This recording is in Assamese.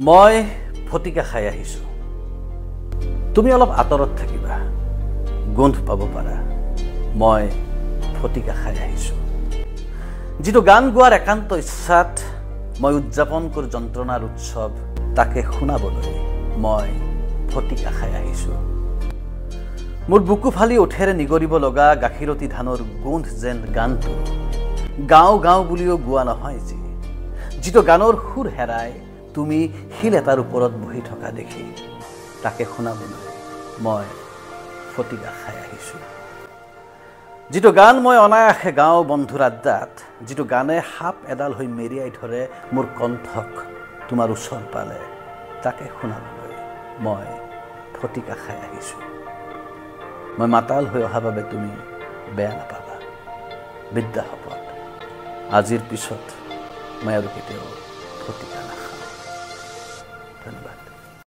মই ফটিকা খাই আহিছোঁ। তুমি অলপ আঁতৰত থাকিবা, গোন্ধ পাব পাৰা। মই ফটিকা খাই আহিছোঁ। যিটো গান গোৱাৰ একান্ত ইচ্ছাত মই উদযাপন কৰোঁ যন্ত্ৰণাৰ উৎসৱ, তাকে শুনাবলৈ মই ফটিকা খাই আহিছোঁ। মোৰ বুকু ফালি ওঠেৰে নিগৰিব লগা গাখীৰতী ধানৰ গোন্ধ যেন গানটো গাঁও গাঁও বুলিও গোৱা নহয়, যিটো গানৰ সুৰ হেৰাই তুমি শিল এটাৰ ওপৰত বহি থকা দেখি, তাকে শুনাবলৈ মই ফটিকা খাই আহিছোঁ। যিটো গান মই অনায়াসে গাঁও বন্ধুৰ আড্ডাত, যিটো গানে সাপ এডাল হৈ মেৰিয়াই ধৰে মোৰ কণ্ঠক তোমাৰ ওচৰ পালে, তাকে শুনাবলৈ মই ফটিকা খাই আহিছোঁ। মই মাতাল হৈ অহা বাবে তুমি বেয়া নাপাবা। বিদ্যাশপত, আজিৰ পিছত মই আৰু কেতিয়াও ফটিকা নাখাওঁ। ধন্যবাদ।